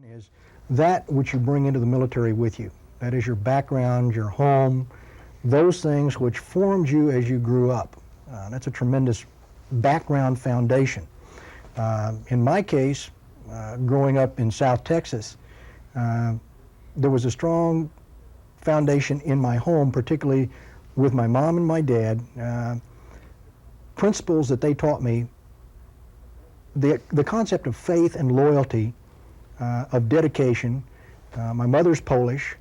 Is that which you bring into the military with you. That is your background, your home, those things which formed you as you grew up. That's a tremendous background foundation. In my case, growing up in South Texas, there was a strong foundation in my home, particularly with my mom and my dad, principles that they taught me, the concept of faith and loyalty, of dedication. My mother's Polish,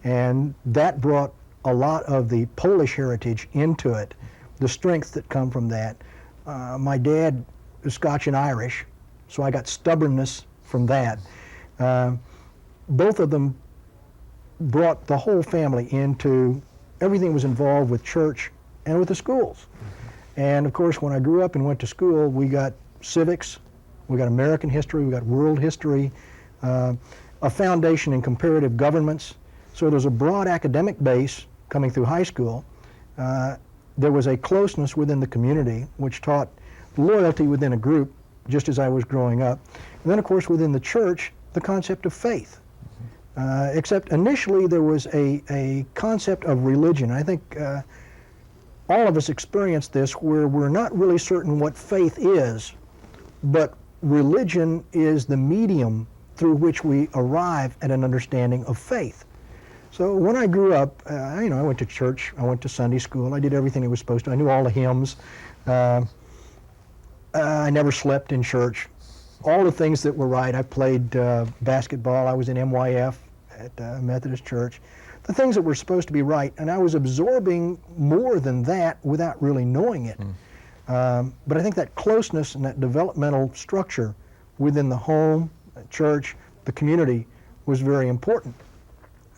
and that brought a lot of the Polish heritage into it, the strengths that come from that. My dad is Scotch and Irish, so I got stubbornness from that. Both of them brought the whole family into everything that was involved with church and with the schools. And of course, when I grew up and went to school, we got civics, we got American history, we got world history, a foundation in comparative governments. So there's a broad academic base coming through high school. There was a closeness within the community, which taught loyalty within a group, just as I was growing up. And then, of course, within the church, the concept of faith. Except initially there was a concept of religion. I think all of us experienced this where we're not really certain what faith is, but religion is the medium through which we arrive at an understanding of faith. So when I grew up, I went to church, I went to Sunday school, I did everything I was supposed to. I knew all the hymns. I never slept in church. All the things that were right. I played basketball, I was in MYF at Methodist Church. The things that were supposed to be right, and I was absorbing more than that without really knowing it. But I think that closeness and that developmental structure within the home, church, the community was very important.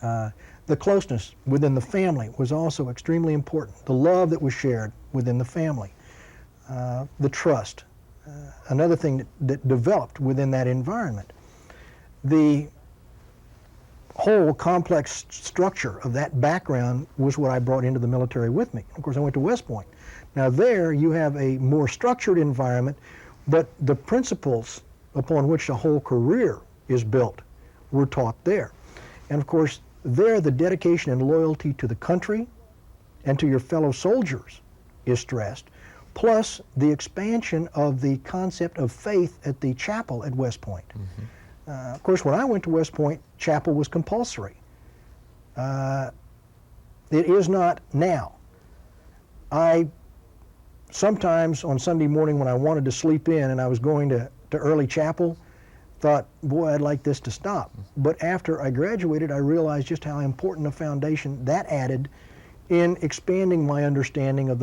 The closeness within the family was also extremely important. The love that was shared within the family. The trust, another thing that developed within that environment. The whole complex structure of that background was what I brought into the military with me. Of course, I went to West Point. Now there you have a more structured environment, but the principles upon which the whole career is built were taught there. And of course, there the dedication and loyalty to the country and to your fellow soldiers is stressed, plus the expansion of the concept of faith at the chapel at West Point. Of course, when I went to West Point, chapel was compulsory. It is not now. I sometimes on Sunday morning when I wanted to sleep in and I was going to early chapel, thought, boy, I'd like this to stop. But after I graduated, I realized just how important a foundation that added in expanding my understanding of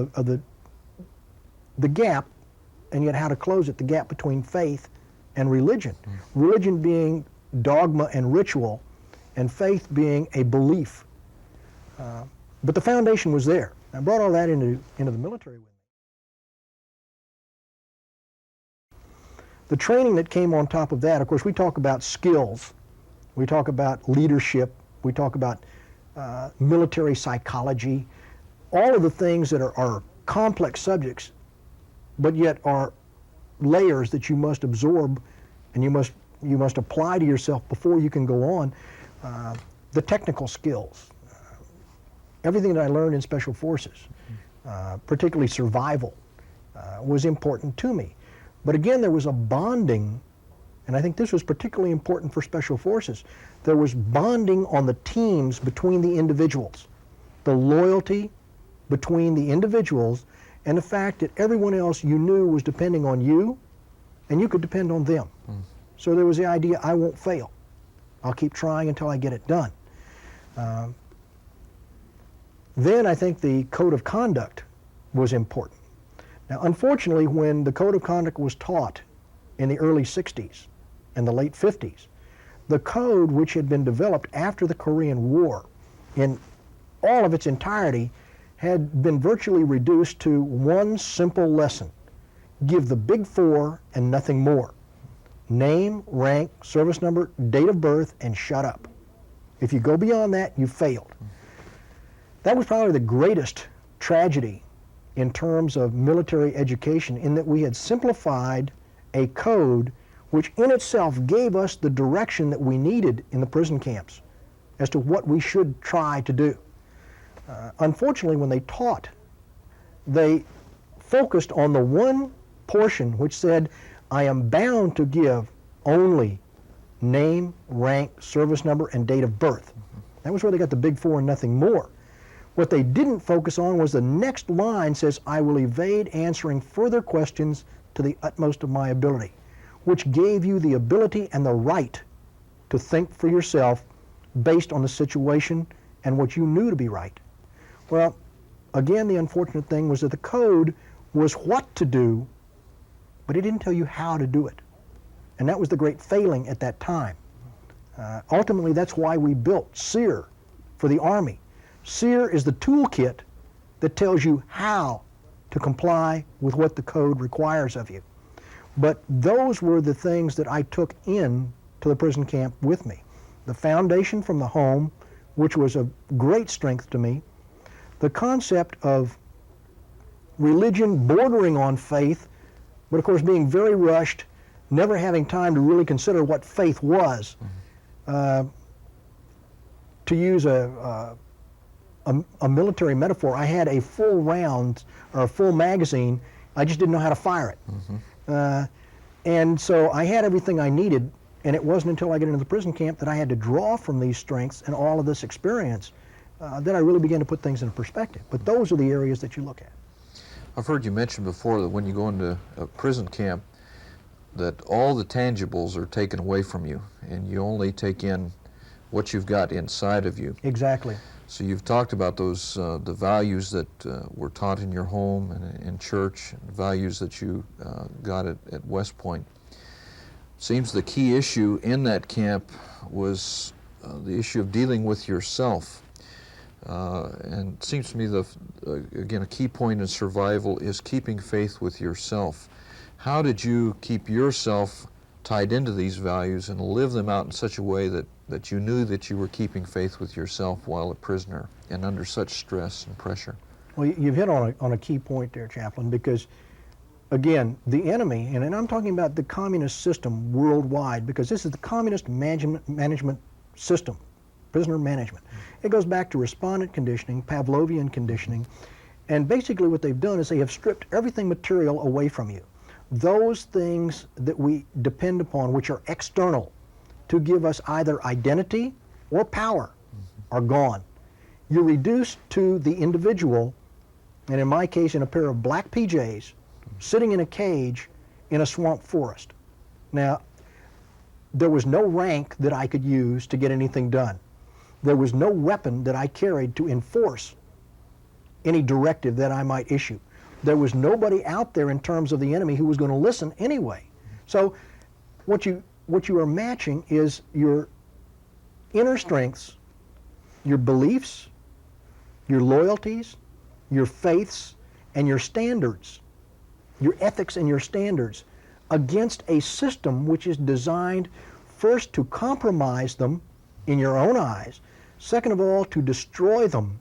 the gap, and yet how to close it, the gap between faith and religion. Religion being dogma and ritual, and faith being a belief. But the foundation was there. I brought all that into the military with me. The training that came on top of that, of course, we talk about skills, we talk about leadership, we talk about military psychology, all of the things that are complex subjects, but yet are layers that you must absorb and you must apply to yourself before you can go on. The technical skills, everything that I learned in Special Forces, particularly survival, was important to me. But again, there was a bonding, and I think this was particularly important for Special Forces. There was bonding on the teams between the individuals, the loyalty between the individuals, and the fact that everyone else you knew was depending on you, and you could depend on them. So there was the idea, I won't fail. I'll keep trying until I get it done. Then I think the code of conduct was important. Now, unfortunately, when the code of conduct was taught in the early 60s and the late 50s, the code, which had been developed after the Korean War in all of its entirety, had been virtually reduced to one simple lesson: give the big four and nothing more. Name, rank, service number, date of birth, and shut up. If you go beyond that, you failed. That was probably the greatest tragedy in terms of military education, in that we had simplified a code which in itself gave us the direction that we needed in the prison camps as to what we should try to do. Unfortunately, when they taught, they focused on the one portion which said, I am bound to give only name, rank, service number, and date of birth. That was where they got the big four and nothing more. What they didn't focus on was the next line says, I will evade answering further questions to the utmost of my ability, which gave you the ability and the right to think for yourself based on the situation and what you knew to be right. Well, again, the unfortunate thing was that the code was what to do, but it didn't tell you how to do it. And that was the great failing at that time. Ultimately, that's why we built SEER for the Army. SEER is the toolkit that tells you how to comply with what the code requires of you. But those were the things that I took in to the prison camp with me. The foundation from the home, which was of great strength to me, the concept of religion bordering on faith, but of course being very rushed, never having time to really consider what faith was. To use a military metaphor, I had a full round or a full magazine, I just didn't know how to fire it. And so I had everything I needed, and it wasn't until I got into the prison camp that I had to draw from these strengths and all of this experience that I really began to put things into perspective. But those are the areas that you look at. I've heard you mention before that when you go into a prison camp, that all the tangibles are taken away from you, and you only take in what you've got inside of you. Exactly. So you've talked about those, the values that were taught in your home and in church, and values that you got at West Point. Seems the key issue in that camp was the issue of dealing with yourself. And it seems to me again, a key point in survival is keeping faith with yourself. How did you keep yourself tied into these values and live them out in such a way that you knew that you were keeping faith with yourself while a prisoner and under such stress and pressure? Well, you've hit on a key point there, Chaplain, because again, the enemy, and I'm talking about the communist system worldwide, because this is the communist management system, prisoner management. It goes back to respondent conditioning, Pavlovian conditioning, and basically what they've done is they have stripped everything material away from you. Those things that we depend upon, which are external, to give us either identity or power, are gone. You're reduced to the individual, and in my case, in a pair of black PJs, sitting in a cage in a swamp forest. Now, there was no rank that I could use to get anything done. There was no weapon that I carried to enforce any directive that I might issue. There was nobody out there in terms of the enemy who was going to listen anyway. So what you are matching is your inner strengths, your beliefs, your loyalties, your faiths, and your standards, your ethics and your standards, against a system which is designed first to compromise them in your own eyes, second of all to destroy them,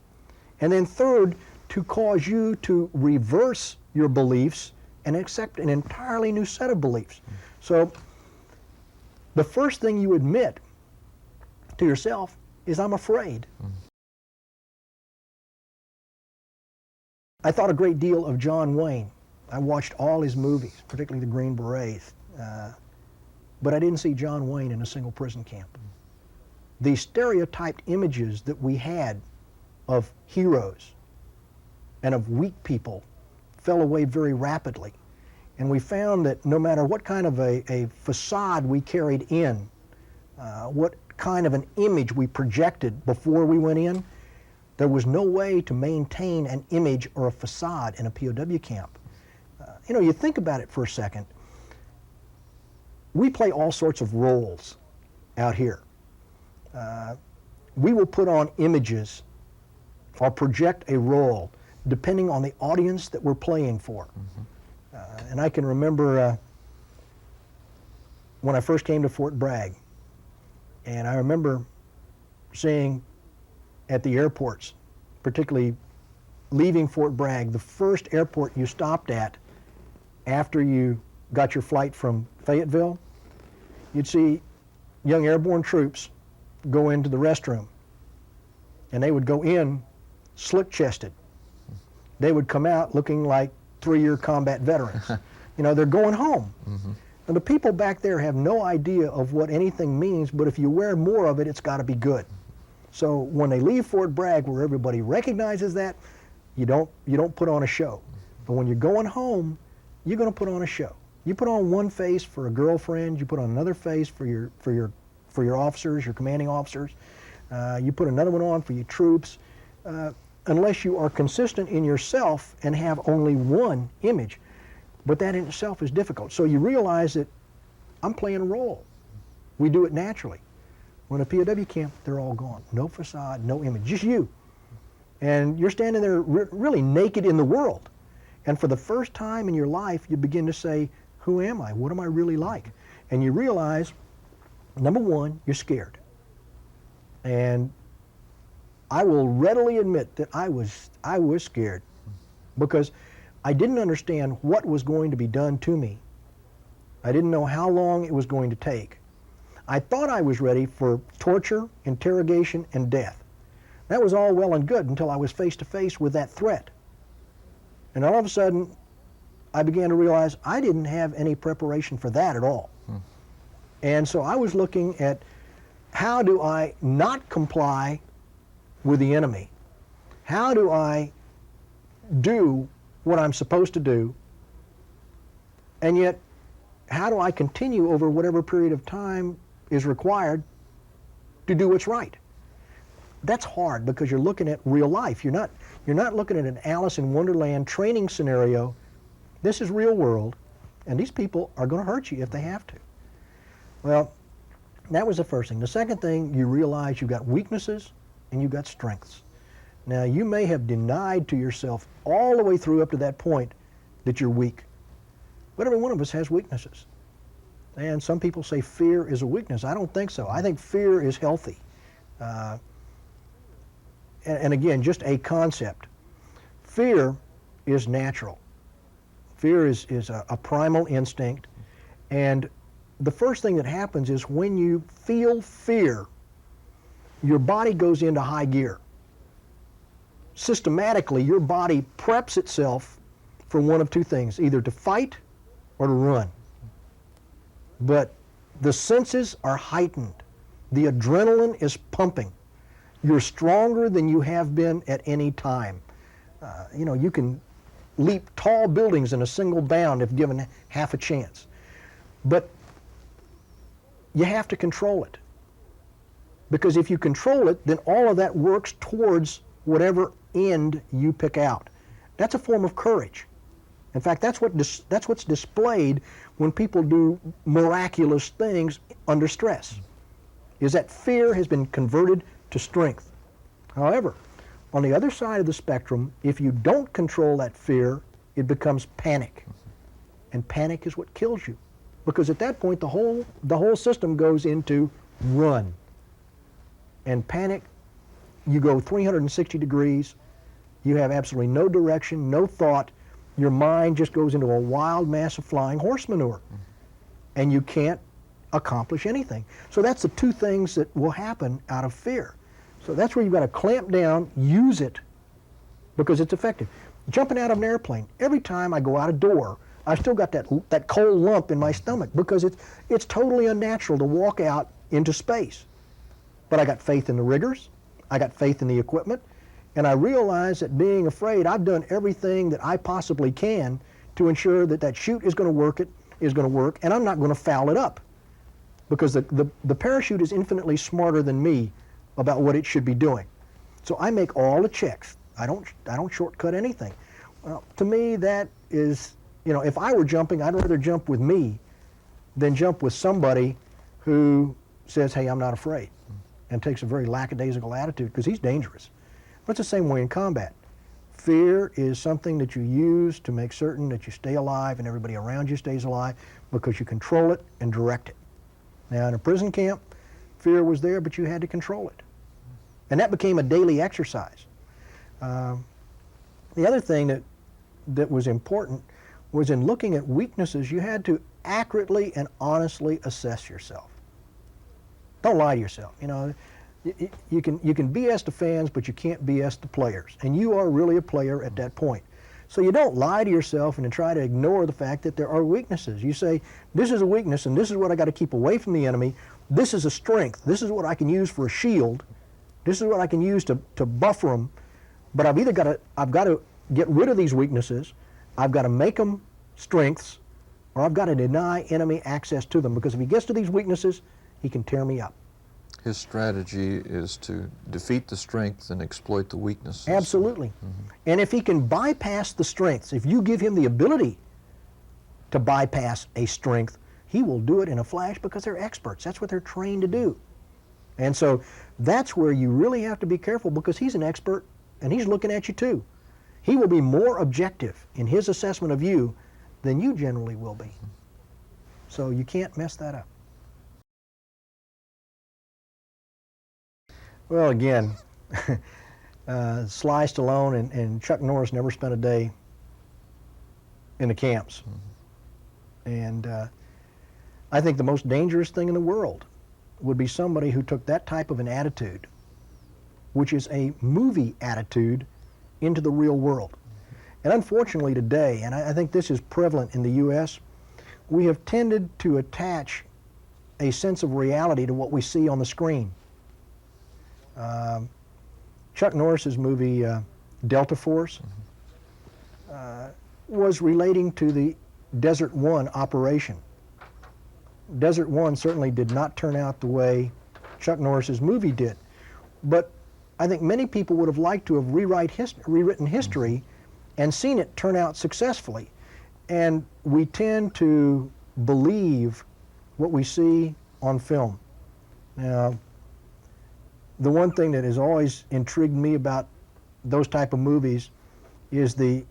and then third to cause you to reverse your beliefs and accept an entirely new set of beliefs. So the first thing you admit to yourself is, I'm afraid. I thought a great deal of John Wayne. I watched all his movies, particularly the Green Berets, but I didn't see John Wayne in a single prison camp. The stereotyped images that we had of heroes and of weak people fell away very rapidly. And we found that no matter what kind of a facade we carried in, what kind of an image we projected before we went in, there was no way to maintain an image or a facade in a POW camp. You think about it for a second. We play all sorts of roles out here. We will put on images or project a role depending on the audience that we're playing for. And I can remember when I first came to Fort Bragg, and I remember seeing at the airports, particularly leaving Fort Bragg, the first airport you stopped at after you got your flight from Fayetteville you'd see young airborne troops go into the restroom, and they would go in slick-chested. They would come out looking like 3-year combat veterans. You know, they're going home. And the people back there have no idea of what anything means, but if you wear more of it, it's got to be good. So when they leave Fort Bragg, where everybody recognizes that, you don't put on a show. But when you're going home, you're going to put on a show. You put on one face for a girlfriend, you put on another face for your officers, your commanding officers. You put another one on for your troops. Unless you are consistent in yourself and have only one image. But that in itself is difficult. So you realize that I'm playing a role. We do it naturally. When a POW camp, they're all gone. No facade, no image, just you. And you're standing there really naked in the world. And for the first time in your life, you begin to say, who am I? What am I really like? And you realize, number one, you're scared. And I will readily admit that I was scared because I didn't understand what was going to be done to me. I didn't know how long it was going to take. I thought I was ready for torture, interrogation, and death. That was all well and good until I was face to face with that threat. And all of a sudden, I began to realize I didn't have any preparation for that at all. And so I was looking at how do I not comply with the enemy? How do I do what I'm supposed to do? And yet, how do I continue over whatever period of time is required to do what's right? That's hard because you're looking at real life. You're not looking at an Alice in Wonderland training scenario. This is real world, and these people are going to hurt you if they have to. Well, that was the first thing. The second thing, you realize you've got weaknesses and you've got strengths. Now, you may have denied to yourself all the way through up to that point that you're weak. But every one of us has weaknesses. And some people say fear is a weakness. I don't think so. I think fear is healthy. And again, just a concept. Fear is natural. Fear is a primal instinct. And the first thing that happens is when you feel fear, your body goes into high gear. Systematically, your body preps itself for one of two things, either to fight or to run. But the senses are heightened. The adrenaline is pumping. You're stronger than you have been at any time. You can leap tall buildings in a single bound if given half a chance. But you have to control it. Because if you control it, then all of that works towards whatever end you pick out. That's a form of courage. In fact, that's what's displayed when people do miraculous things under stress, is that fear has been converted to strength. However, on the other side of the spectrum, if you don't control that fear, it becomes panic. And panic is what kills you. Because at that point, the whole system goes into run. And panic, you go 360 degrees, you have absolutely no direction, no thought, your mind just goes into a wild mass of flying horse manure. And you can't accomplish anything. So that's the two things that will happen out of fear. So that's where you've got to clamp down, use it, because it's effective. Jumping out of an airplane, every time I go out a door, I've still got that cold lump in my stomach because it's totally unnatural to walk out into space. But I got faith in the riggers, I got faith in the equipment, and I realize that being afraid, I've done everything that I possibly can to ensure that chute is going to work, and I'm not going to foul it up. Because the parachute is infinitely smarter than me about what it should be doing. So I make all the checks. I don't shortcut anything. Well, to me, that is, if I were jumping, I'd rather jump with me than jump with somebody who says, hey, I'm not afraid, and takes a very lackadaisical attitude, because he's dangerous. But it's the same way in combat. Fear is something that you use to make certain that you stay alive and everybody around you stays alive, because you control it and direct it. Now, in a prison camp, fear was there, but you had to control it. And that became a daily exercise. The other thing that was important was in looking at weaknesses, you had to accurately and honestly assess yourself. Don't lie to yourself. You know, you can BS the fans, but you can't BS the players. And you are really a player at that point. So you don't lie to yourself and then try to ignore the fact that there are weaknesses. You say, this is a weakness and this is what I got to keep away from the enemy. This is a strength. This is what I can use for a shield. This is what I can use to buffer them. But I've got to get rid of these weaknesses. I've got to make them strengths, or I've got to deny enemy access to them, because if he gets to these weaknesses, he can tear me up. His strategy is to defeat the strength and exploit the weaknesses. Absolutely. And if he can bypass the strengths, if you give him the ability to bypass a strength, he will do it in a flash, because they're experts. That's what they're trained to do. And so that's where you really have to be careful, because he's an expert and he's looking at you too. He will be more objective in his assessment of you than you generally will be. So you can't mess that up. Well, again, Sly Stallone and Chuck Norris never spent a day in the camps. And I think the most dangerous thing in the world would be somebody who took that type of an attitude, which is a movie attitude, into the real world. And unfortunately today, and I think this is prevalent in the U.S., we have tended to attach a sense of reality to what we see on the screen. Chuck Norris's movie Delta Force was relating to the Desert One operation. Desert One certainly did not turn out the way Chuck Norris's movie did, but I think many people would have liked to have rewritten history and seen it turn out successfully. And we tend to believe what we see on film. Now, the one thing that has always intrigued me about those type of movies is the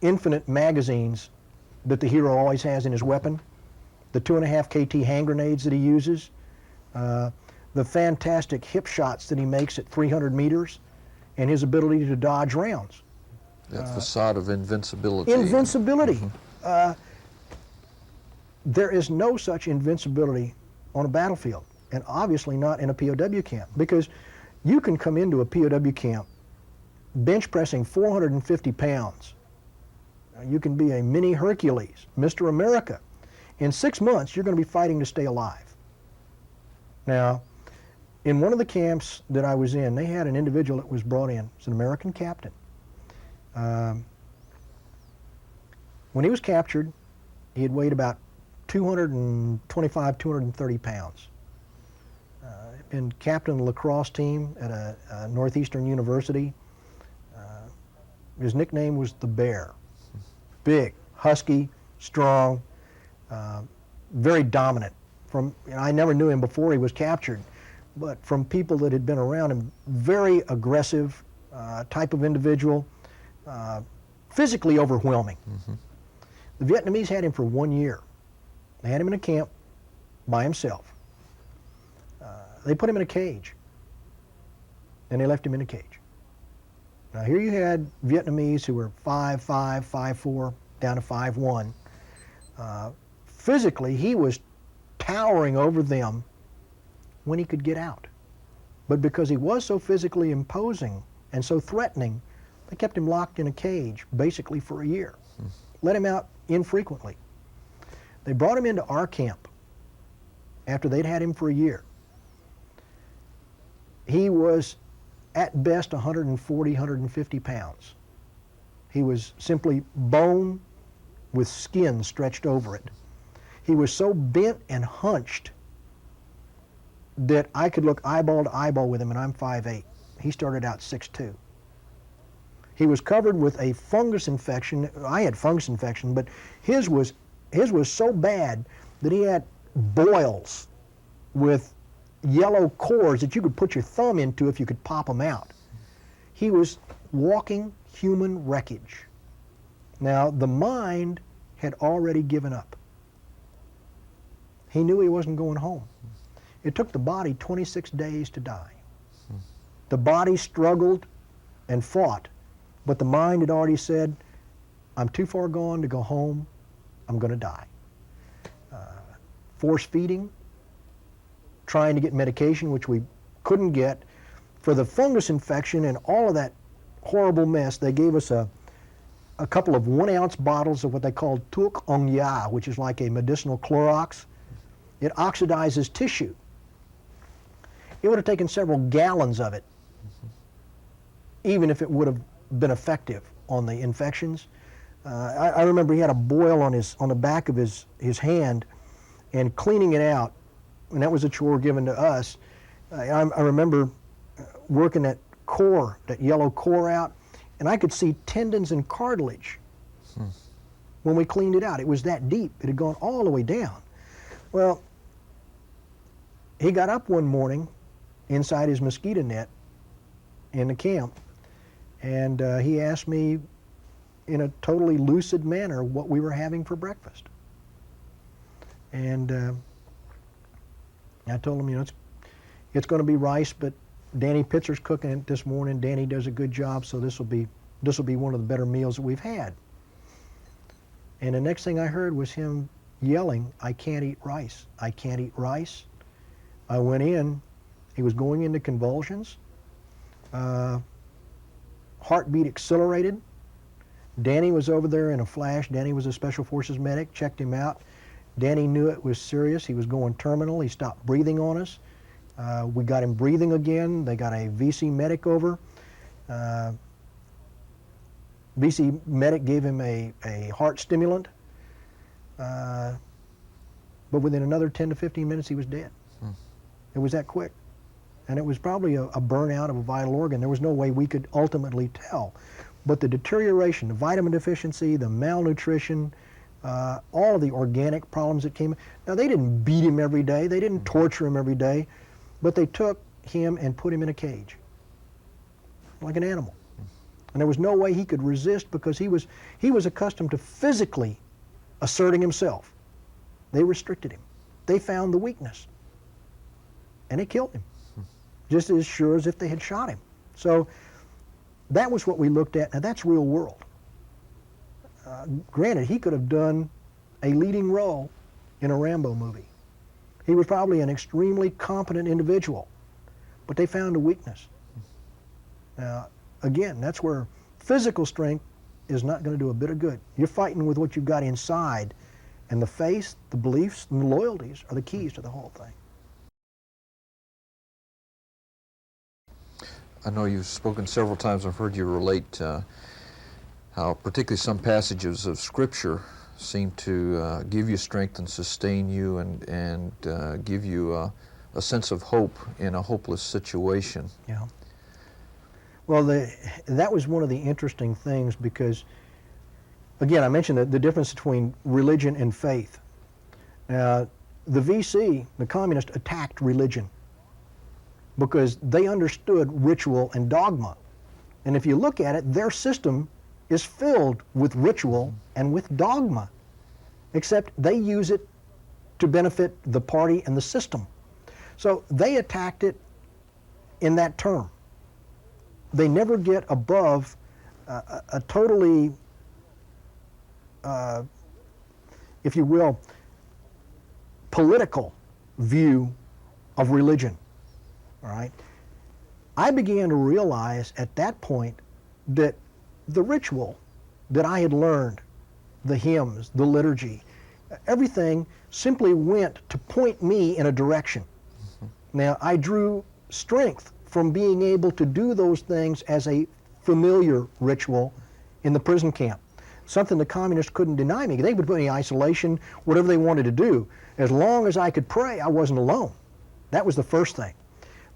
infinite magazines that the hero always has in his weapon, the 2.5 KT hand grenades that he uses, the fantastic hip shots that he makes at 300 meters, and his ability to dodge rounds. That facade of invincibility. Invincibility. There is no such invincibility on a battlefield, and obviously not in a POW camp, because you can come into a POW camp bench pressing 450 pounds. You can be a mini Hercules, Mr. America. In 6 months, you're going to be fighting to stay alive. Now, in one of the camps that I was in, they had an individual that was brought in. It's an American captain. When he was captured, he had weighed about 225, 230 pounds. Been captain of the lacrosse team at a Northeastern university. His nickname was the Bear. Big, husky, strong, very dominant. I never knew him before he was captured, but from people that had been around him, very aggressive type of individual, physically overwhelming. The Vietnamese had him for 1 year. They had him in a camp by himself. They put him in a cage, and they left him in a cage. Now here you had Vietnamese who were 5'5", 5'4", down to 5'1". Physically, he was towering over them when he could get out. But because he was so physically imposing and so threatening, they kept him locked in a cage basically for a year. Let him out infrequently. They brought him into our camp after they'd had him for a year. He was at best 140, 150 pounds. He was simply bone with skin stretched over it. He was so bent and hunched that I could look eyeball to eyeball with him, and I'm 5'8". He started out 6'2". He was covered with a fungus infection. I had fungus infection, but his was so bad that he had boils with yellow cores that you could put your thumb into if you could pop them out. He was walking human wreckage. Now, the mind had already given up. He knew he wasn't going home. It took the body 26 days to die. The body struggled and fought, but the mind had already said, I'm too far gone to go home. I'm going to die. force feeding, trying to get medication, which we couldn't get. For the fungus infection and all of that horrible mess, they gave us a couple of 1-ounce bottles of what they called Tuc Ong Ya, which is like a medicinal Clorox. It oxidizes tissue. It would have taken several gallons of it, even if it would have been effective on the infections. I remember he had a boil on the back of his hand, and cleaning it out, and that was a chore given to us. I remember working that core, that yellow core out, and I could see tendons and cartilage when we cleaned it out. It was that deep. It had gone all the way down. Well, he got up one morning inside his mosquito net in the camp, and he asked me in a totally lucid manner what we were having for breakfast. And I told him, you know, it's going to be rice, but Danny Pitzer's cooking it this morning. Danny does a good job, so this will be one of the better meals that we've had. And the next thing I heard was him yelling, "I can't eat rice. I can't eat rice." I went in. He was going into convulsions. Heartbeat accelerated. Danny was over there in a flash. Danny was a Special Forces medic, checked him out. Danny knew it was serious. He was going terminal. He stopped breathing on us. We got him breathing again. They got a VC medic over. VC medic gave him a heart stimulant. But within another 10 to 15 minutes, he was dead. It was that quick. And it was probably a burnout of a vital organ. There was no way we could ultimately tell. But the deterioration, the vitamin deficiency, the malnutrition, all of the organic problems that came. Now, they didn't beat him every day. They didn't torture him every day. But they took him and put him in a cage, like an animal. And there was no way he could resist because he was accustomed to physically asserting himself. They restricted him. They found the weakness. And they killed him, just as sure as if they had shot him. So that was what we looked at. Now, that's real world. Granted, he could have done a leading role in a Rambo movie. He was probably an extremely competent individual, but they found a weakness. Now, again, that's where physical strength is not going to do a bit of good. You're fighting with what you've got inside, and the faith, the beliefs, and the loyalties are the keys to the whole thing. I know you've spoken several times. I've heard you relate how particularly some passages of Scripture seem to give you strength and sustain you and give you a sense of hope in a hopeless situation. Yeah. Well, that was one of the interesting things because, again, I mentioned the difference between religion and faith. The VC, the communists, attacked religion because they understood ritual and dogma. And if you look at it, their system is filled with ritual and with dogma, except they use it to benefit the party and the system. So they attacked it in that term. They never get above a totally, if you will, political view of religion. All right. I began to realize at that point that the ritual that I had learned, the hymns, the liturgy, everything simply went to point me in a direction. Now, I drew strength from being able to do those things as a familiar ritual in the prison camp, something the communists couldn't deny me. They would put me in isolation, whatever they wanted to do. As long as I could pray, I wasn't alone. That was the first thing.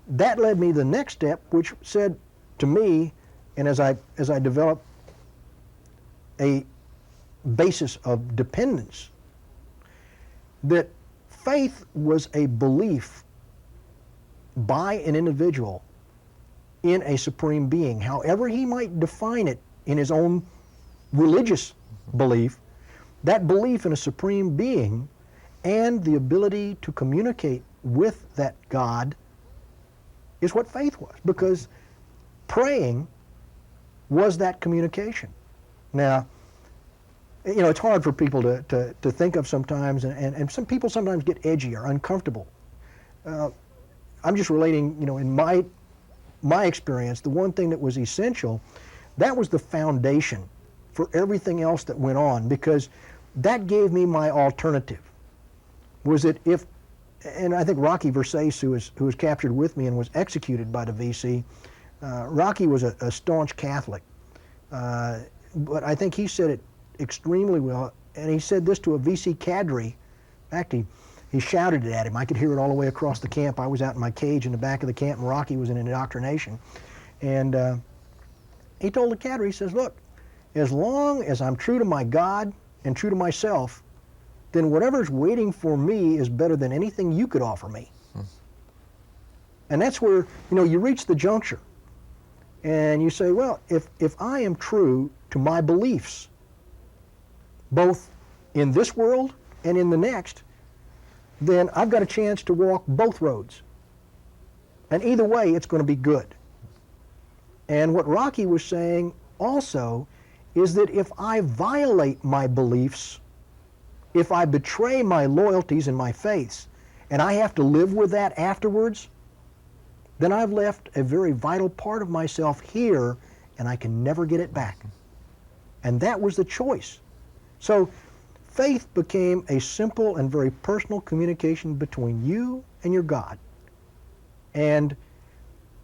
That led me to the next step, which said to me, and as I developed a basis of dependence, that faith was a belief by an individual in a supreme being, however he might define it in his own religious belief. That belief in a supreme being and the ability to communicate with that God is what faith was, because praying was that communication. Now, you know, it's hard for people to think of sometimes, and some people sometimes get edgy or uncomfortable. I'm just relating, you know, in my experience, the one thing that was essential, that was the foundation for everything else that went on, because that gave me my alternative. Was that if, and I think Rocky Versace, who was captured with me and was executed by the VC, Rocky was a staunch Catholic, but I think he said it extremely well, and he said this to a VC cadre. Actually, he shouted it at him. I could hear it all the way across the camp. I was out in my cage in the back of the camp, and Rocky was in indoctrination. And he told the cadre, he says, look, as long as I'm true to my God and true to myself, then whatever's waiting for me is better than anything you could offer me. And that's where, you know, you reach the juncture. And you say, well, if I am true to my beliefs, both in this world and in the next, then I've got a chance to walk both roads. And either way, it's going to be good. And what Rocky was saying also is that if I violate my beliefs, if I betray my loyalties and my faiths, and I have to live with that afterwards, then I've left a very vital part of myself here, and I can never get it back. And that was the choice. So faith became a simple and very personal communication between you and your God. And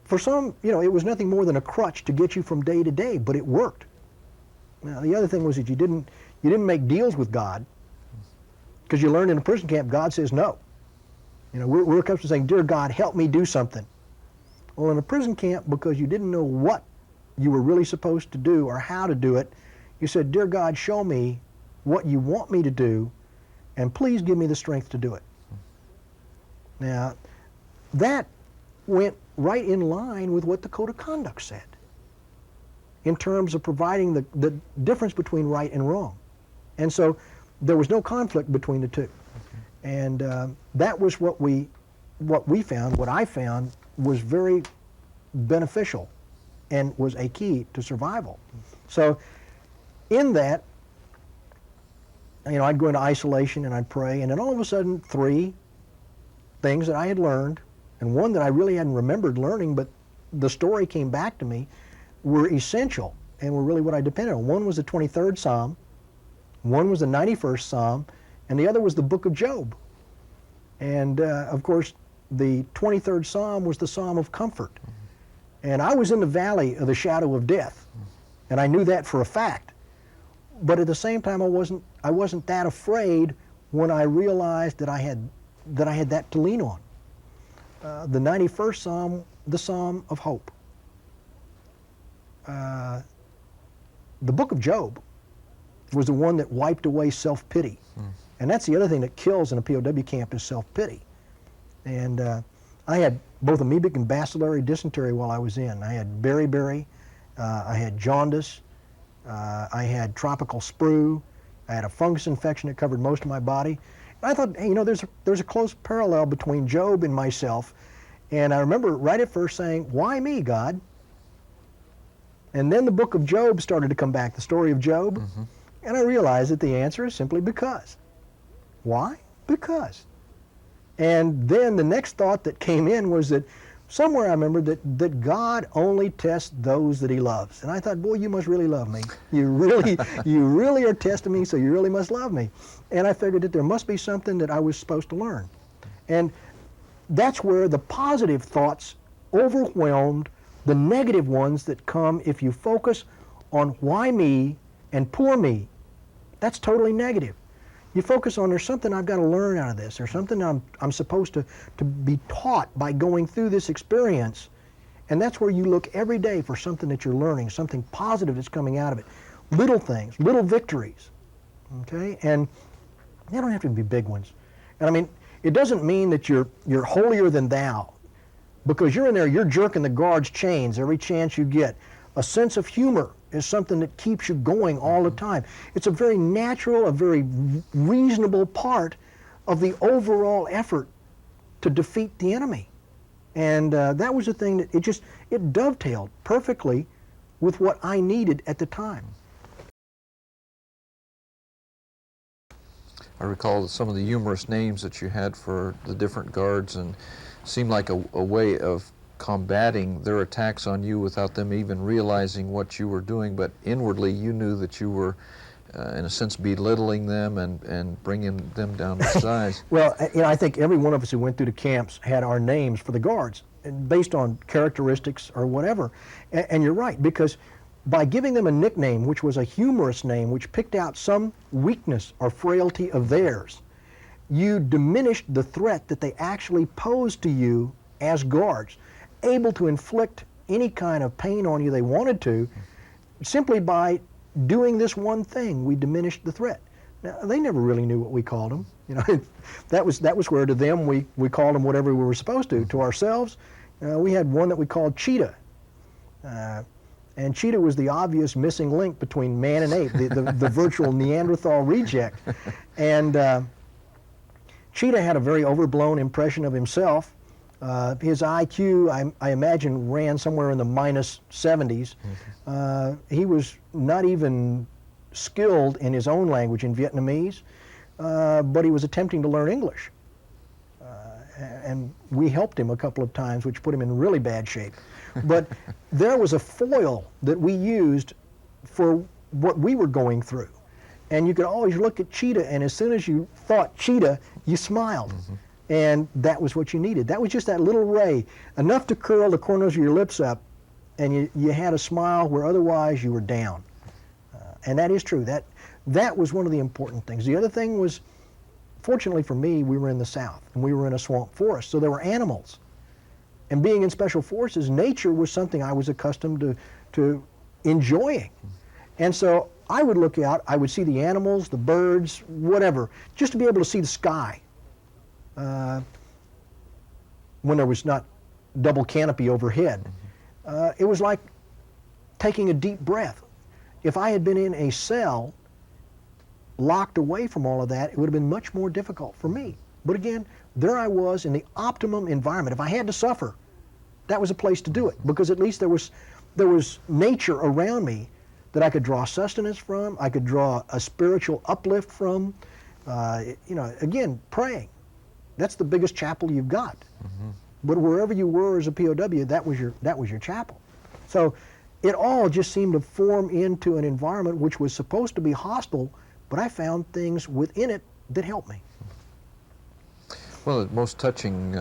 for some, you know, it was nothing more than a crutch to get you from day to day, but it worked. Now, the other thing was that you didn't make deals with God, because you learned in a prison camp, God says no. You know, we're accustomed to saying, dear God, help me do something. Well, in a prison camp, because you didn't know what you were really supposed to do or how to do it, you said, dear God, show me what you want me to do, and please give me the strength to do it. Now, that went right in line with what the Code of Conduct said in terms of providing the difference between right and wrong. And so there was no conflict between the two. And that was what we found, what I found was very beneficial and was a key to survival. So in that, you know, I'd go into isolation and I'd pray, and then all of a sudden 3 things that I had learned, and one that I really hadn't remembered learning, but the story came back to me, were essential and were really what I depended on. One was the 23rd Psalm, one was the 91st Psalm, and the other was the book of Job. And of course, the 23rd Psalm was the Psalm of comfort. And I was in the valley of the shadow of death, and I knew that for a fact. But at the same time, I wasn't that afraid when I realized that I had that to lean on. The 91st Psalm, the Psalm of hope. The book of Job was the one that wiped away self-pity. And that's the other thing that kills in a POW camp is self-pity. And I had both amoebic and bacillary dysentery while I was in. I had beriberi, I had jaundice, I had tropical sprue, I had a fungus infection that covered most of my body. And I thought, hey, you know, there's a close parallel between Job and myself. And I remember right at first saying, why me, God? And then the book of Job started to come back, the story of Job. And I realized that the answer is simply because. Why? Because. And then the next thought that came in was that somewhere I remember that God only tests those that he loves. And I thought, boy, you must really love me. You really are testing me, so you really must love me. And I figured that there must be something that I was supposed to learn. And that's where the positive thoughts overwhelmed the negative ones that come if you focus on why me and poor me. That's totally negative. You focus on there's something I've got to learn out of this. There's something I'm supposed to be taught by going through this experience. And that's where you look every day for something that you're learning, something positive that's coming out of it. Little things, little victories. Okay? And they don't have to be big ones. And I mean, it doesn't mean that you're holier than thou, because you're in there, you're jerking the guard's chains every chance you get. A sense of humor is something that keeps you going all the time. It's a very natural, a very reasonable part of the overall effort to defeat the enemy. And that was the thing that it dovetailed perfectly with what I needed at the time. I recall some of the humorous names that you had for the different guards, and seemed like a way of combating their attacks on you without them even realizing what you were doing, but inwardly you knew that you were in a sense belittling them and bringing them down to size. Well, I think every one of us who went through the camps had our names for the guards, based on characteristics or whatever. And you're right, because by giving them a nickname, which was a humorous name, which picked out some weakness or frailty of theirs, you diminished the threat that they actually posed to you as guards, able to inflict any kind of pain on you they wanted to. Simply by doing this one thing, we diminished the threat. Now, they never really knew what we called them. That was where to them we called them whatever we were supposed to. To ourselves, we had one that we called Cheetah. And Cheetah was the obvious missing link between man and ape, the virtual Neanderthal reject. And Cheetah had a very overblown impression of himself. His IQ, I imagine, ran somewhere in the minus 70s. He was not even skilled in his own language, in Vietnamese, but he was attempting to learn English. And we helped him a couple of times, which put him in really bad shape. But there was a foil that we used for what we were going through. And you could always look at Cheetah, and as soon as you thought Cheetah, you smiled. And that was what you needed. That was just that little ray, enough to curl the corners of your lips up, and you had a smile where otherwise you were down. And that is true. That was one of the important things. The other thing was, fortunately for me, we were in the South, and we were in a swamp forest, so there were animals. And being in Special Forces, nature was something I was accustomed to enjoying. And so I would look out, I would see the animals, the birds, whatever, just to be able to see the sky. When there was not double canopy overhead. It was like taking a deep breath. If I had been in a cell, locked away from all of that, it would have been much more difficult for me. But again, there I was in the optimum environment. If I had to suffer, that was a place to do it, because at least there was nature around me that I could draw sustenance from, I could draw a spiritual uplift from. Again, praying. That's the biggest chapel you've got. But wherever you were as a POW, that was your chapel. So it all just seemed to form into an environment which was supposed to be hostile, but I found things within it that helped me. Well, the most touching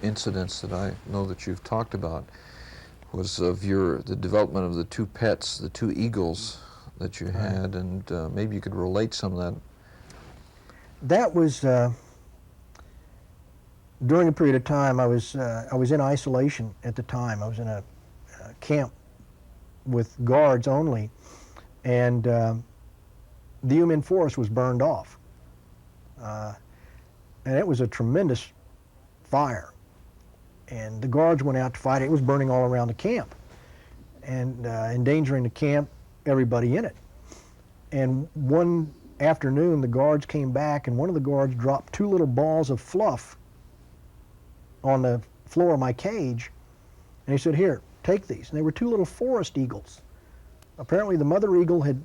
incidents that I know that you've talked about was of the development of the two pets, the two eagles that you had, and maybe you could relate some of that. That was during a period of time. I was in isolation at the time. I was in a camp with guards only, and the human forest was burned off. And it was a tremendous fire. And the guards went out to fight it. It was burning all around the camp and endangering the camp, everybody in it. And one afternoon, the guards came back, and one of the guards dropped two little balls of fluff on the floor of my cage. And he said, "Here, take these." And they were two little forest eagles. Apparently the mother eagle had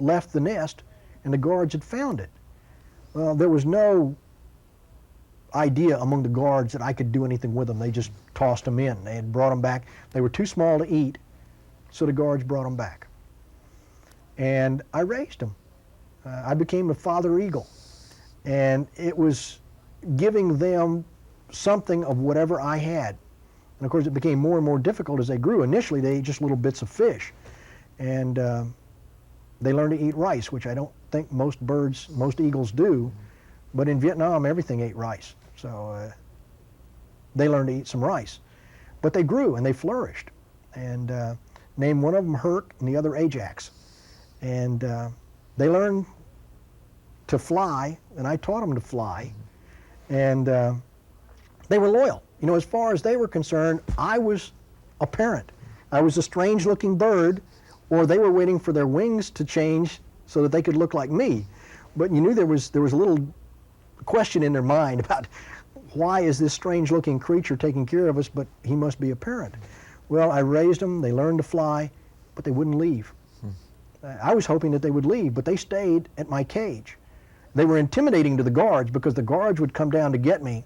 left the nest, and the guards had found it. Well, there was no idea among the guards that I could do anything with them. They just tossed them in. They had brought them back. They were too small to eat, so the guards brought them back. And I raised them. I became a father eagle. And it was giving them something of whatever I had. And of course it became more and more difficult as they grew. Initially they ate just little bits of fish. And they learned to eat rice, which I don't think most eagles do. But in Vietnam, everything ate rice. So they learned to eat some rice. But they grew and they flourished. And named one of them Herc and the other Ajax. And they learned to fly, and I taught them to fly. And they were loyal. You know, as far as they were concerned, I was a parent. I was a strange-looking bird, or they were waiting for their wings to change so that they could look like me. But you knew there was a little question in their mind about why is this strange-looking creature taking care of us, but he must be a parent. Well, I raised them, they learned to fly, but they wouldn't leave. I was hoping that they would leave, but they stayed at my cage. They were intimidating to the guards because the guards would come down to get me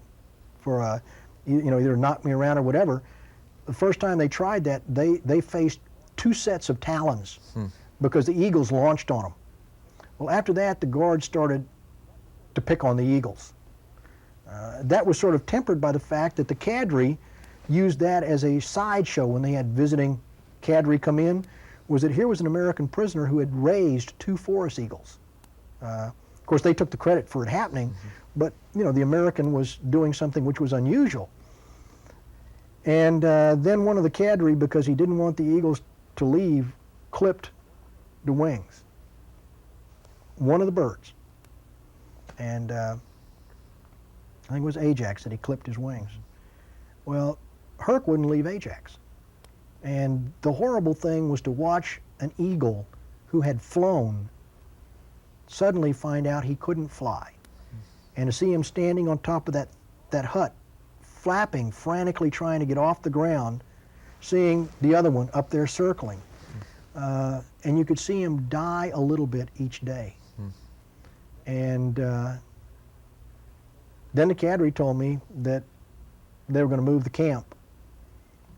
for, either knock me around or whatever. The first time they tried that, they faced 2 sets of talons because the eagles launched on them. Well, after that, the guards started to pick on the eagles. That was sort of tempered by the fact that the cadre used that as a sideshow when they had visiting cadre come in, was that here was an American prisoner who had raised 2 forest eagles. Of course, they took the credit for it happening, but the American was doing something which was unusual. And then one of the cadre, because he didn't want the eagles to leave, clipped the wings. One of the birds. And I think it was Ajax that he clipped his wings. Well, Herc wouldn't leave Ajax. And the horrible thing was to watch an eagle who had flown suddenly find out he couldn't fly. And to see him standing on top of that hut, flapping, frantically trying to get off the ground, seeing the other one up there circling. And you could see him die a little bit each day. And then the cadre told me that they were going to move the camp,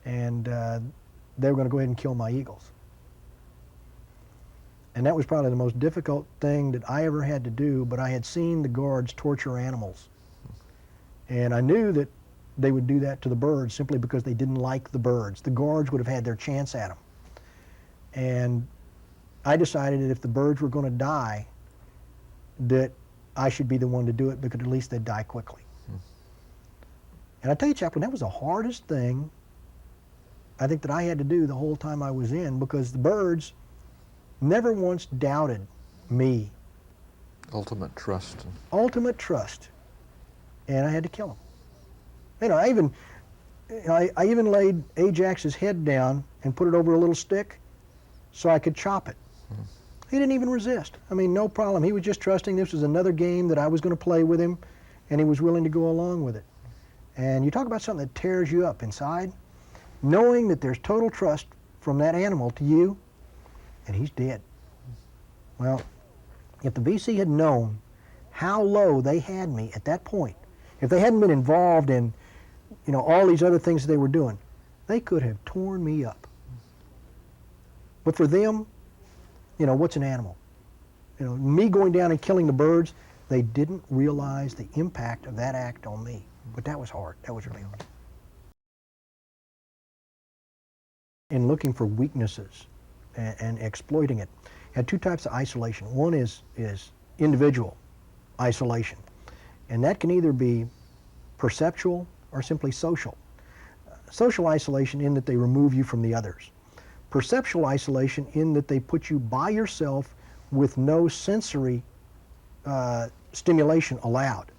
and they were going to go ahead and kill my eagles. And that was probably the most difficult thing that I ever had to do, but I had seen the guards torture animals. And I knew that they would do that to the birds simply because they didn't like the birds. The guards would have had their chance at them. And I decided that if the birds were going to die, that I should be the one to do it, because at least they'd die quickly. And I tell you, Chaplain, that was the hardest thing I think that I had to do the whole time I was in, because the birds never once doubted me. Ultimate trust. Ultimate trust. And I had to kill them. I even laid Ajax's head down and put it over a little stick so I could chop it. He didn't even resist. I mean, no problem. He was just trusting this was another game that I was going to play with him, and he was willing to go along with it. And you talk about something that tears you up inside, knowing that there's total trust from that animal to you, and he's dead. Well, if the VC had known how low they had me at that point, if they hadn't been involved in, all these other things that they were doing, they could have torn me up. But for them, what's an animal? Me going down and killing the birds, they didn't realize the impact of that act on me. But that was hard. That was really hard. In looking for weaknesses and exploiting it, had 2 types of isolation. One is individual isolation, and that can either be perceptual or simply social. Social isolation in that they remove you from the others. Perceptual isolation in that they put you by yourself with no sensory stimulation allowed.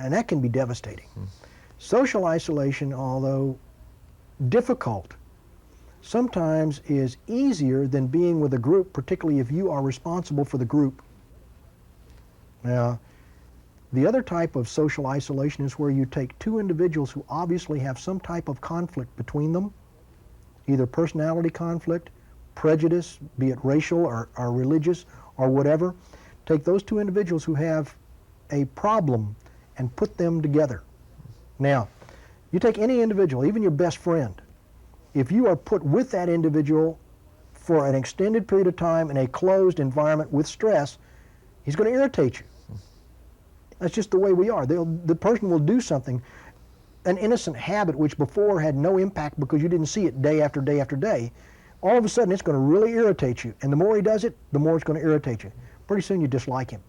And that can be devastating. Social isolation, although difficult, sometimes is easier than being with a group, particularly if you are responsible for the group. Now, the other type of social isolation is where you take 2 individuals who obviously have some type of conflict between them, either personality conflict, prejudice, be it racial or religious or whatever. Take those 2 individuals who have a problem and put them together. Now, you take any individual, even your best friend, if you are put with that individual for an extended period of time in a closed environment with stress, he's going to irritate you. That's just the way we are. The person will do something, an innocent habit which before had no impact because you didn't see it day after day after day. All of a sudden it's going to really irritate you, and the more he does it, the more it's going to irritate you. Pretty soon you dislike him.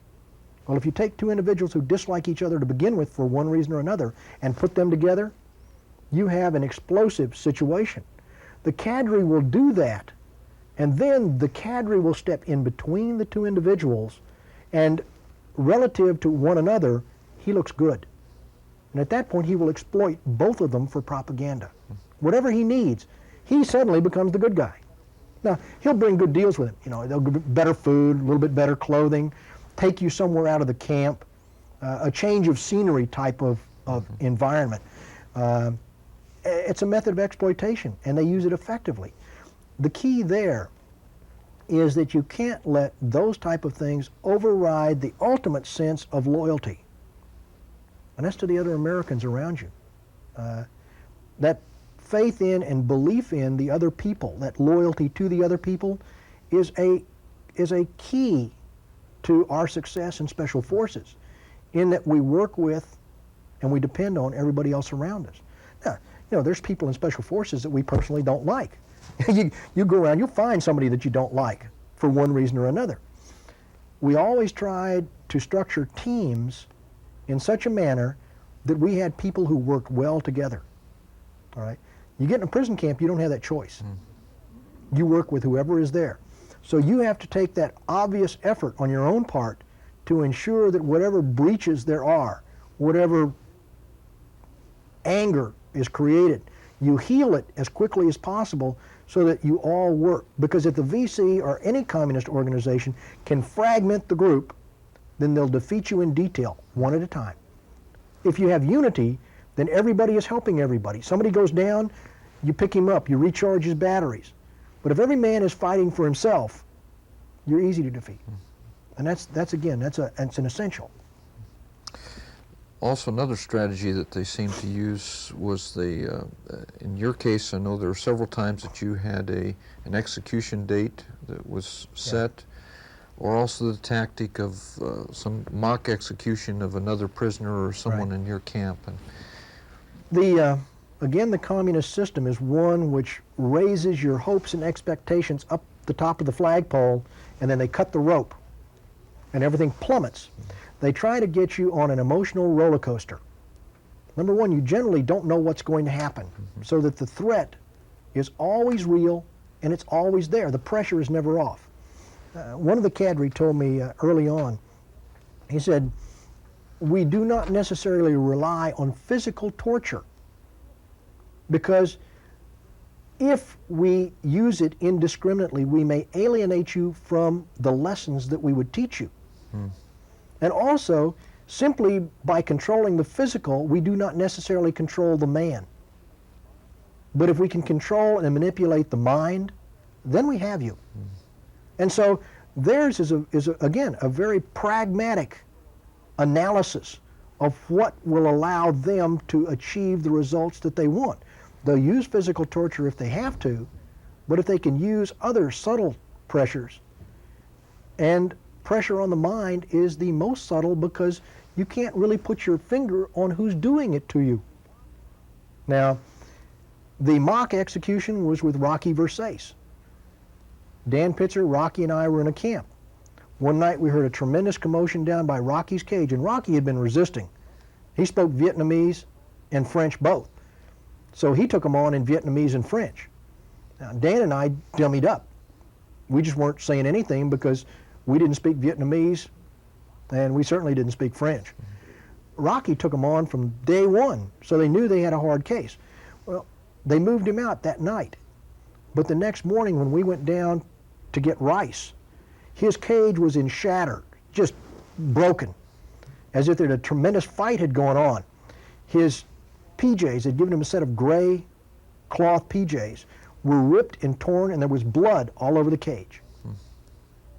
Well, if you take 2 individuals who dislike each other to begin with for one reason or another and put them together, you have an explosive situation. The cadre will do that, and then the cadre will step in between the 2 individuals, and relative to one another, he looks good. And at that point, he will exploit both of them for propaganda. Whatever he needs, he suddenly becomes the good guy. Now, he'll bring good deals with him. They'll give better food, a little bit better clothing, take you somewhere out of the camp, a change of scenery type of environment. It's a method of exploitation, and they use it effectively. The key there is that you can't let those type of things override the ultimate sense of loyalty. And that's to the other Americans around you. That faith in and belief in the other people, that loyalty to the other people, is a key to our success in Special Forces, in that we work with and we depend on everybody else around us. Now, there's people in Special Forces that we personally don't like. you go around, you'll find somebody that you don't like for one reason or another. We always tried to structure teams in such a manner that we had people who worked well together. All right? You get in a prison camp, you don't have that choice. You work with whoever is there. So you have to take that obvious effort on your own part to ensure that whatever breaches there are, whatever anger is created, you heal it as quickly as possible so that you all work. Because if the VC or any communist organization can fragment the group, then they'll defeat you in detail, one at a time. If you have unity, then everybody is helping everybody. Somebody goes down, you pick him up, you recharge his batteries. But if every man is fighting for himself, you're easy to defeat. And that's an essential. Also, another strategy that they seem to use was in your case, I know there were several times that you had an execution date that was set, or also the tactic of some mock execution of another prisoner or someone in your camp. And again, the communist system is one which raises your hopes and expectations up the top of the flagpole, and then they cut the rope, and everything plummets. They try to get you on an emotional roller coaster. Number one, you generally don't know what's going to happen, so that the threat is always real and it's always there. The pressure is never off. One of the cadre told me early on, he said, we do not necessarily rely on physical torture, because if we use it indiscriminately, we may alienate you from the lessons that we would teach you. And also, simply by controlling the physical, we do not necessarily control the man. But if we can control and manipulate the mind, then we have you. And so theirs is again, a very pragmatic analysis of what will allow them to achieve the results that they want. They'll use physical torture if they have to, but if they can use other subtle pressures, and pressure on the mind is the most subtle because you can't really put your finger on who's doing it to you. Now, the mock execution was with Rocky Versace. Dan Pitzer, Rocky, and I were in a camp. One night we heard a tremendous commotion down by Rocky's cage, and Rocky had been resisting. He spoke Vietnamese and French both. So he took them on in Vietnamese and French. Now, Dan and I dummied up. We just weren't saying anything because we didn't speak Vietnamese, and we certainly didn't speak French. Rocky took them on from day one, so they knew they had a hard case. Well, they moved him out that night. But the next morning when we went down to get rice, his cage was in shatter, just broken, as if a tremendous fight had gone on. His PJs, had given him a set of gray cloth PJs, were ripped and torn, and there was blood all over the cage.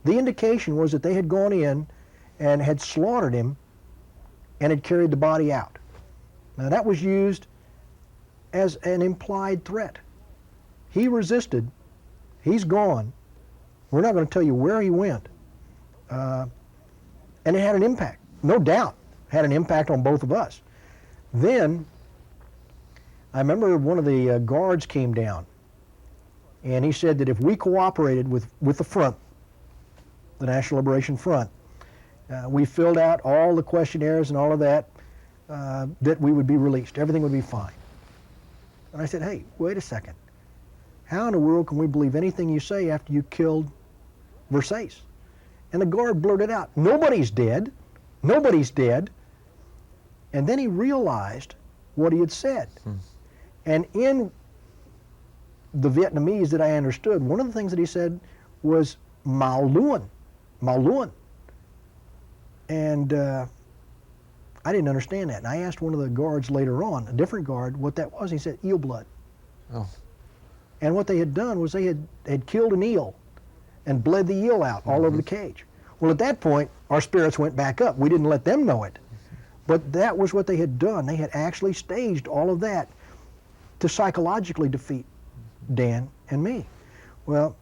The indication was that they had gone in and had slaughtered him and had carried the body out. Now that was used as an implied threat. He resisted, he's gone, we're not going to tell you where he went. And it had an impact, no doubt, had an impact on both of us. Then, I remember one of the guards came down, and he said that if we cooperated with the front, the National Liberation Front, we filled out all the questionnaires and all of that, that we would be released. Everything would be fine. And I said, hey, wait a second. How in the world can we believe anything you say after you killed Versace? And the guard blurted out, nobody's dead. Nobody's dead. And then he realized what he had said. And in the Vietnamese that I understood, one of the things that he said was Mao Luan. Mao Luan. And I didn't understand that. And I asked one of the guards later on, a different guard, what that was. He said, eel blood. Oh. And what they had done was they had killed an eel, and bled the eel out all over the cage. Well, at that point, our spirits went back up. We didn't let them know it. But that was what they had done. They had actually staged all of that to psychologically defeat Dan and me. Well,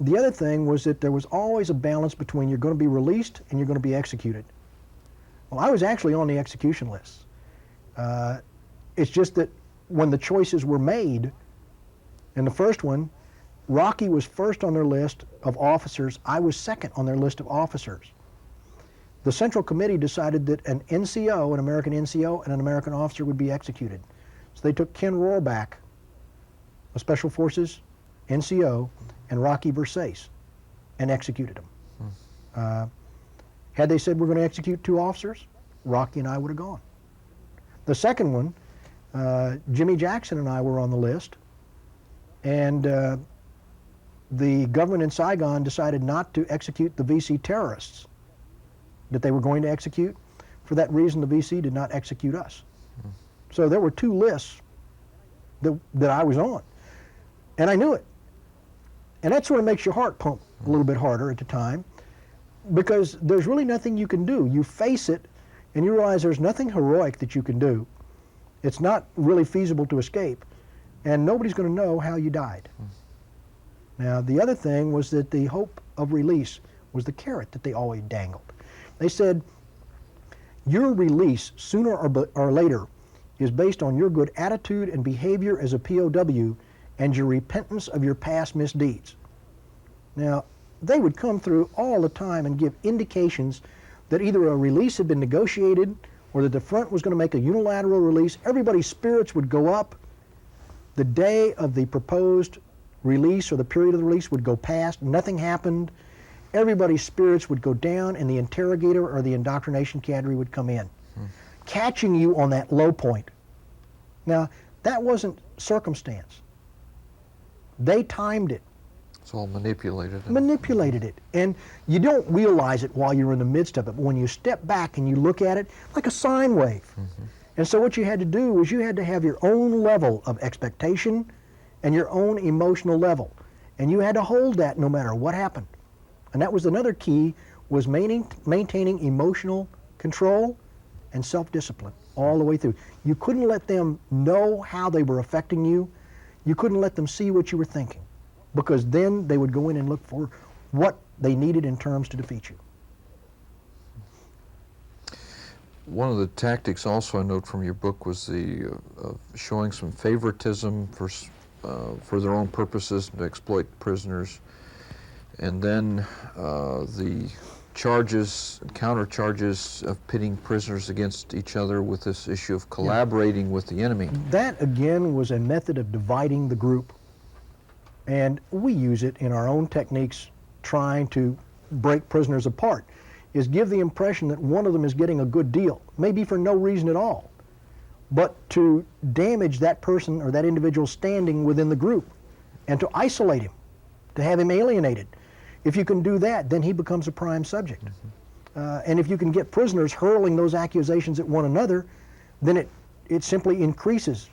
the other thing was that there was always a balance between you're going to be released and you're going to be executed. Well, I was actually on the execution list. It's just that when the choices were made, in the first one, Rocky was first on their list of officers. I was second on their list of officers. The Central Committee decided that an NCO, an American NCO, and an American officer would be executed. So they took Ken Rohrback, a Special Forces NCO, and Rocky Versace, and executed them. Had they said we're going to execute 2 officers, Rocky and I would have gone. The second one, Jimmy Jackson and I were on the list, and the government in Saigon decided not to execute the VC terrorists that they were going to execute. For that reason, the VC did not execute us. So there were 2 lists that I was on, and I knew it. And that sort of makes your heart pump a little bit harder at the time, because there's really nothing you can do. You face it, and you realize there's nothing heroic that you can do. It's not really feasible to escape, and nobody's going to know how you died. Now, the other thing was that the hope of release was the carrot that they always dangled. They said, your release, sooner or later, is based on your good attitude and behavior as a POW and your repentance of your past misdeeds. Now, they would come through all the time and give indications that either a release had been negotiated or that the front was going to make a unilateral release. Everybody's spirits would go up. The day of the proposed release or the period of the release would go past. Nothing happened. Everybody's spirits would go down, and the interrogator or the indoctrination cadre would come in, catching you on that low point. Now, that wasn't circumstance. They timed it. It's all manipulated. Manipulated it. And you don't realize it while you're in the midst of it, but when you step back and you look at it, like a sine wave. And so what you had to do was you had to have your own level of expectation and your own emotional level. And you had to hold that no matter what happened. And that was another key, was maintaining emotional control and self-discipline all the way through. You couldn't let them know how they were affecting you. You couldn't let them see what you were thinking, because then they would go in and look for what they needed in terms to defeat you. One of the tactics also I note from your book was the showing some favoritism for their own purposes to exploit prisoners, and then the charges and counter charges of pitting prisoners against each other with this issue of collaborating with the enemy. That again was a method of dividing the group, and we use it in our own techniques trying to break prisoners apart, is give the impression that one of them is getting a good deal, maybe for no reason at all, but to damage that person or that individual standing within the group and to isolate him, to have him alienated. If you can do that, then he becomes a prime subject. And if you can get prisoners hurling those accusations at one another, then it simply increases,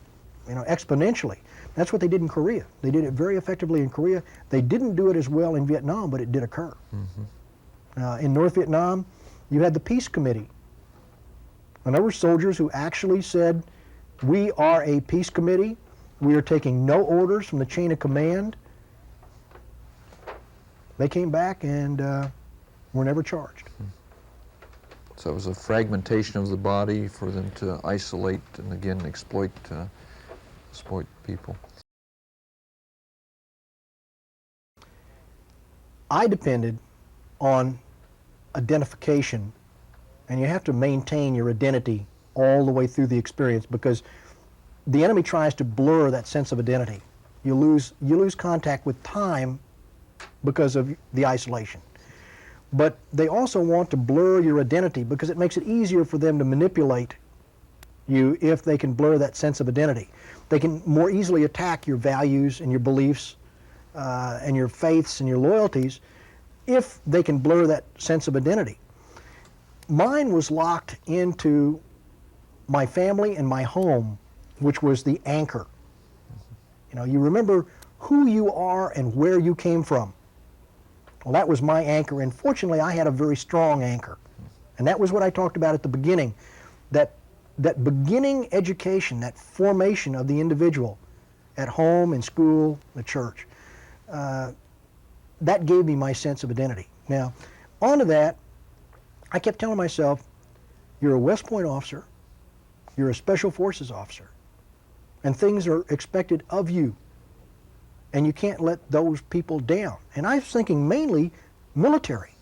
exponentially. That's what they did in Korea. They did it very effectively in Korea. They didn't do it as well in Vietnam, but it did occur. In North Vietnam, you had the Peace Committee. And there were soldiers who actually said, we are a peace committee. We are taking no orders from the chain of command. They came back and were never charged. So it was a fragmentation of the body for them to isolate and again exploit people. I depended on identification, and you have to maintain your identity all the way through the experience, because the enemy tries to blur that sense of identity. You lose contact with time because of the isolation. But they also want to blur your identity because it makes it easier for them to manipulate you if they can blur that sense of identity. They can more easily attack your values and your beliefs and your faiths and your loyalties if they can blur that sense of identity. Mine was locked into my family and my home, which was the anchor. You remember who you are and where you came from. Well, that was my anchor, and fortunately I had a very strong anchor. And that was what I talked about at the beginning, that beginning education, that formation of the individual at home, in school, the church. That gave me my sense of identity. Now, onto that, I kept telling myself, you're a West Point officer, you're a Special Forces officer, and things are expected of you, and you can't let those people down. And I was thinking mainly military,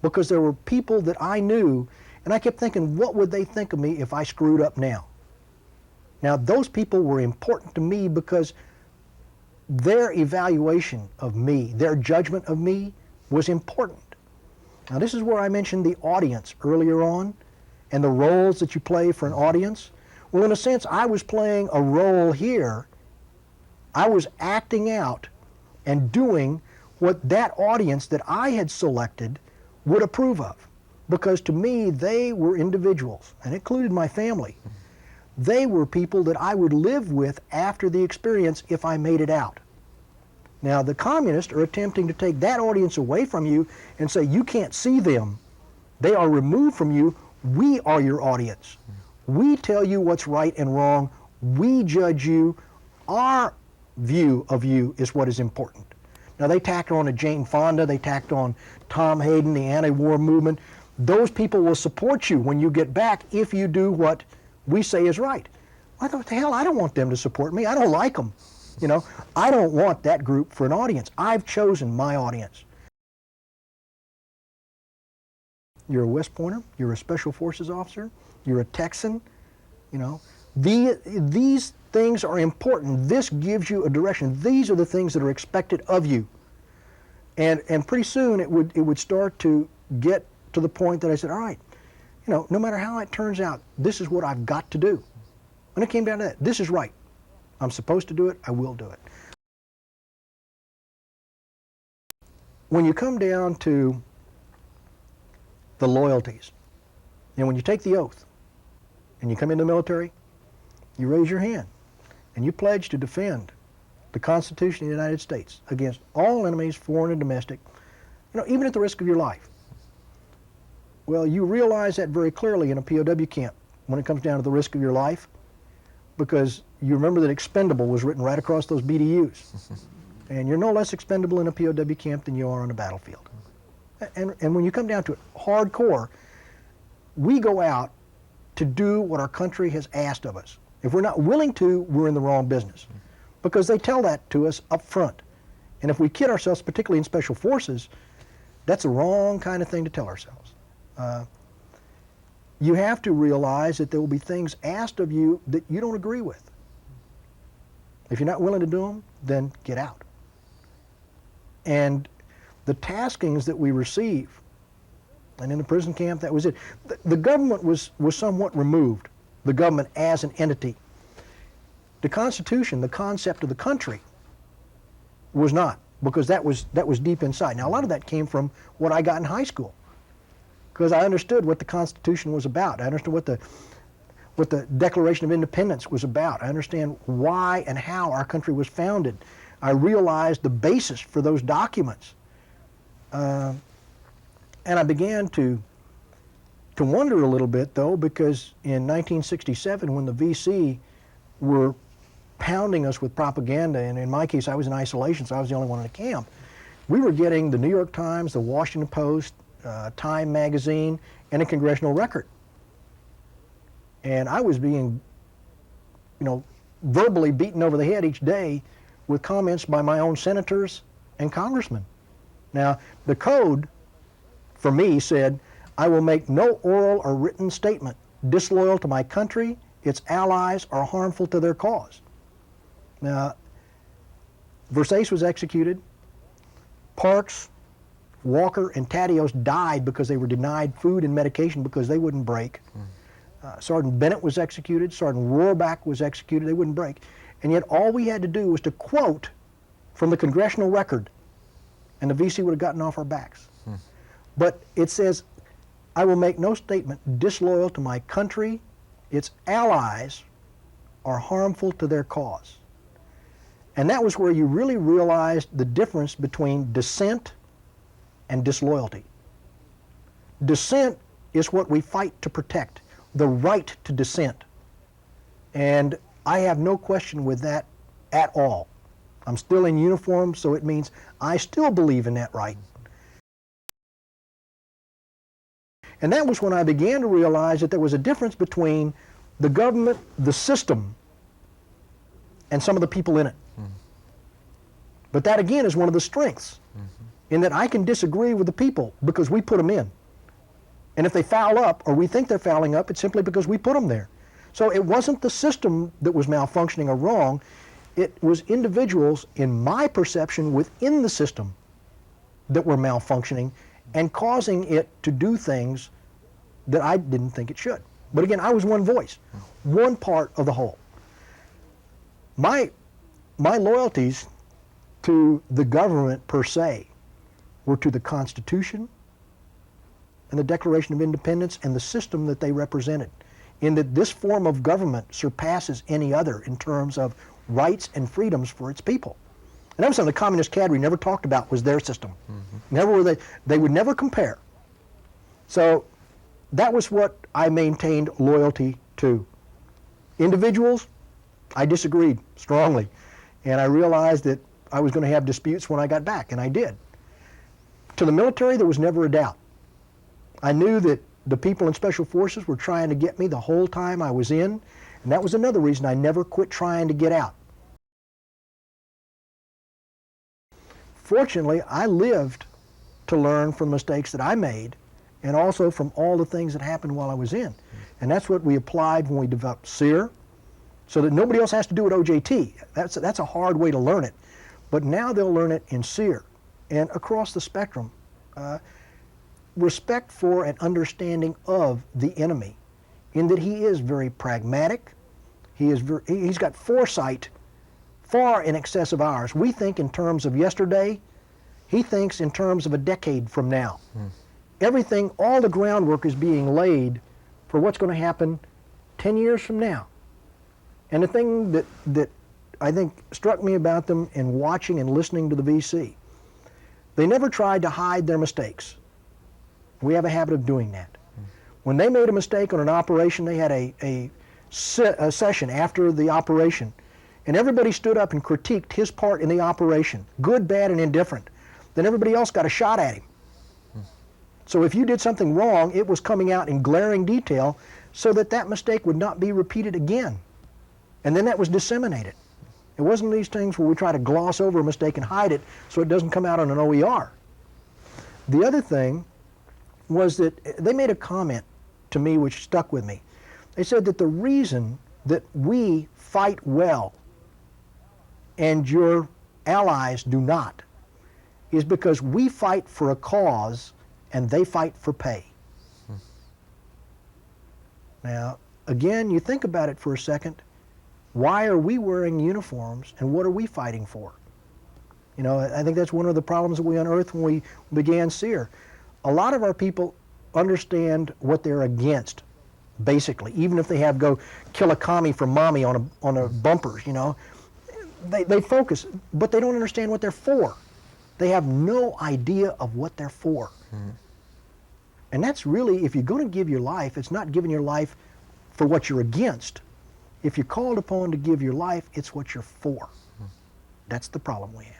because there were people that I knew, and I kept thinking, what would they think of me if I screwed up now? Now, those people were important to me because their evaluation of me, their judgment of me, was important. Now, this is where I mentioned the audience earlier on, and the roles that you play for an audience. Well, in a sense, I was playing a role here. I was acting out and doing what that audience that I had selected would approve of. Because to me, they were individuals, and it included my family. They were people that I would live with after the experience if I made it out. Now, the communists are attempting to take that audience away from you and say, you can't see them. They are removed from you. We are your audience. We tell you what's right and wrong. We judge you. Our view of you is what is important. Now, they tacked on a Jane Fonda. They tacked on Tom Hayden, the anti-war movement. Those people will support you when you get back if you do what we say is right. What the hell? I don't want them to support me. I don't like them. You know, I don't want that group for an audience. I've chosen my audience. You're a West Pointer. You're a Special Forces officer. You're a Texan. You know, these things are important. This gives you a direction. These are the things that are expected of you. And pretty soon it would start to get to the point that I said, all right, you know, no matter how it turns out, this is what I've got to do. When it came down to that, this is right. I'm supposed to do it, I will do it. When you come down to the loyalties, and when you take the oath, and you come into the military, you raise your hand, and you pledge to defend the Constitution of the United States against all enemies, foreign and domestic, you know, even at the risk of your life. Well, you realize that very clearly in a POW camp when it comes down to the risk of your life, because you remember that expendable was written right across those BDUs. And you're no less expendable in a POW camp than you are on a battlefield. And when you come down to it, hardcore, we go out to do what our country has asked of us. If we're not willing to, we're in the wrong business. Because they tell that to us up front. And if we kid ourselves, particularly in Special Forces, that's the wrong kind of thing to tell ourselves. You have to realize that there will be things asked of you that you don't agree with. If you're not willing to do them, then get out. And the taskings that we receive, and in the prison camp, that was it. The government was somewhat removed, the government as an entity. The Constitution, the concept of the country, was not, because that was deep inside. Now, a lot of that came from what I got in high school, because I understood what the Constitution was about. I understood what the Declaration of Independence was about. I understand why and how our country was founded. I realized the basis for those documents. And I began to wonder a little bit, though, because in 1967, when the VC were pounding us with propaganda, and in my case, I was in isolation, so I was the only one in the camp, we were getting the New York Times, the Washington Post, Time magazine, and a Congressional Record. And I was being, you know, verbally beaten over the head each day with comments by my own senators and congressmen. Now, the code for me said, I will make no oral or written statement disloyal to my country, its allies, or harmful to their cause. Now, Versace was executed. Parks, Walker, and Tadios died because they were denied food and medication because they wouldn't break. Sergeant Bennett was executed. Sergeant Rohrback was executed. They wouldn't break. And yet all we had to do was to quote from the Congressional Record, and the VC would have gotten off our backs. But it says, I will make no statement disloyal to my country, its allies, or harmful to their cause. And that was where you really realized the difference between dissent and disloyalty. Dissent is what we fight to protect, the right to dissent. And I have no question with that at all. I'm still in uniform, so it means I still believe in that right. And that was when I began to realize that there was a difference between the government, the system, and some of the people in it. But that again is one of the strengths, in that I can disagree with the people because we put them in. And if they foul up, or we think they're fouling up, it's simply because we put them there. So it wasn't the system that was malfunctioning or wrong, it was individuals, in my perception, within the system that were malfunctioning and causing it to do things that I didn't think it should. But again, I was one voice, one part of the whole. My loyalties to the government per se were to the Constitution and the Declaration of Independence and the system that they represented, in that this form of government surpasses any other in terms of rights and freedoms for its people. And that was something the communist cadre never talked about, was their system. Never were they would never compare. So that was what I maintained loyalty to. Individuals, I disagreed strongly. And I realized that I was going to have disputes when I got back, and I did. To the military, there was never a doubt. I knew that the people in Special Forces were trying to get me the whole time I was in, and that was another reason I never quit trying to get out. Fortunately, I lived to learn from mistakes that I made, and also from all the things that happened while I was in. And that's what we applied when we developed SEER, so that nobody else has to do it OJT. That's a hard way to learn it. But now they'll learn it in SEER. And across the spectrum, respect for and understanding of the enemy, in that he is very pragmatic. He's got foresight far in excess of ours. We think in terms of yesterday. He thinks in terms of a decade from now. Everything, all the groundwork is being laid for what's going to happen 10 years from now. And the thing that I think struck me about them in watching and listening to the VC, they never tried to hide their mistakes. We have a habit of doing that. When they made a mistake on an operation, they had a session after the operation, and everybody stood up and critiqued his part in the operation, good, bad, and indifferent. Then everybody else got a shot at him. So if you did something wrong, it was coming out in glaring detail so that that mistake would not be repeated again. And then that was disseminated. It wasn't these things where we try to gloss over a mistake and hide it so it doesn't come out on an OER. The other thing was that they made a comment to me which stuck with me. They said that the reason that we fight well and your allies do not is because we fight for a cause and they fight for pay. Now, again, you think about it for a second. Why are we wearing uniforms and what are we fighting for? You know, I think that's one of the problems that we unearthed when we began SEER. A lot of our people understand what they're against, basically, even if they have go kill a commie for mommy on a bumpers, you know. They focus, but they don't understand what they're for. They have no idea of what they're for. And that's really, if you're going to give your life, it's not giving your life for what you're against. If you're called upon to give your life, it's what you're for. That's the problem we have.